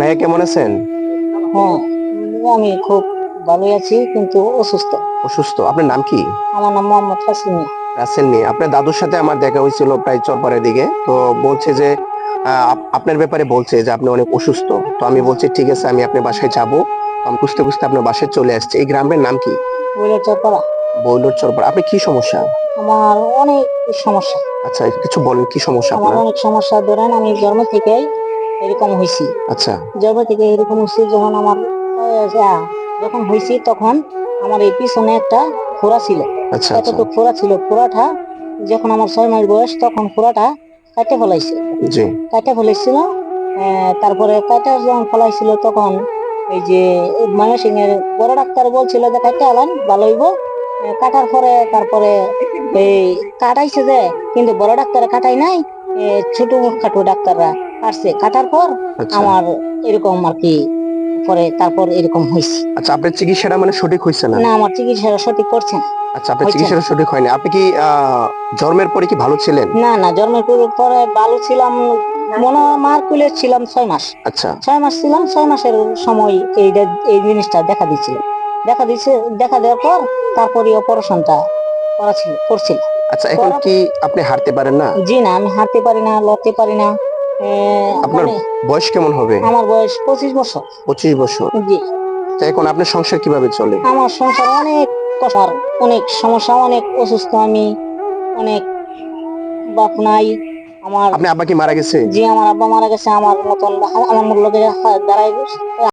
ভাইয়া কেমন আছেন? হ্যাঁ, আমি খুব ভালোই আছি কিন্তু অসুস্থ। অসুস্থ? আপনার নাম কি? আমার নাম মোহাম্মদ হাসিম মিয়া। রাসেল মিয়া। আপনার দাদুর সাথে আমার দেখা হয়েছিল প্রায় চরপাড়ার দিকে। তো বলছে যে আপনার ব্যাপারে বলছে যে আপনি অনেক অসুস্থ। তো আমি বলছি ঠিক আছে, আমি আপনার বাসায় যাব। তো আমি খুঁজতে খুঁজতে আপনার বাসায় চলে আসছি। এই গ্রামের নাম কি? বুলেট চরপাড়া। বৈলর চরপাড়া। আপনি কি সমস্যা? আমার অনেক সমস্যা। আচ্ছা, কিছু বলেন, কি সমস্যা আমার আপনার? অনেক সমস্যা, ধরেন আমি জন্ম থেকে এরকম হয়েছি। আচ্ছা জন্ম থেকে এরকম হয়েছি যখন আমার যখন হয়েছি তখন আমার এই পিছনে একটা ফোড়া ছিল। আচ্ছা আচ্ছা। এতটুকু ফোড়া ছিল, ফোড়াটা যখন আমার 6 মাস বয়স তখন ফোড়াটা কাটে ফেলাইছে। জি। কাটা ফেলেছিল। তারপরে কাটা যখন ফেলাইছিল তখন এই যে ময়মনসিংহের বড় ডাক্তার বলছিল যে কাটতে আলান ভালো হইব। কাটার পরে তারপরে এই কাটাইছে যে, কিন্তু বড় ডাক্তার কাটাই নাই। ছোট খাটো ডাক্তাররা কাটছে। কাটার পর আচ্ছা আমার এরকম আর কি, পরে তারপর এরকম হয়েছে। আচ্ছা, আপনার চিকিৎসাটা মানে সঠিক হয়েছে না? না, আমার চিকিৎসা সঠিক করছে না, আচ্ছা, আপনার হচ্ছে না। চিকিৎসাটা সঠিক হয়নি। আপনি কি জন্মের পরে কি ভালো ছিলেন? না না, জন্মের পরে ভালো ছিলাম। মনে হয় মার কুলে ছিলাম 6 মাস। আচ্ছা 6 মাস ছিলাম, 6 মাসের সময় এই জিনিসটা দেখা দিচ্ছিল। দেখা দিচ্ছে, দেখা দেওয়ার পর তারপরে অপারেশনটা করছিল। আচ্ছা, এখন করার কি আপনি হাঁটতে পারেন না? জি না, আমি হাঁটতে পারি না, লড়তে পারি না। আপনার অনেক। বয়স কেমন হবে? আমার বয়স 25 বছর। 25 বছর। জি। তো এখন আপনার সংসার কিভাবে চলে? আমার সংসার অনেক কষ্ট, আমার অনেক সমস্যা, অনেক অসুস্থ আমি, অনেক বাপ নাই আমার। আপনি আব্বা কি মারা গেছে? জি, আমার আব্বা মারা গেছে। আমার মতন আমার লোকের দাঁড়াই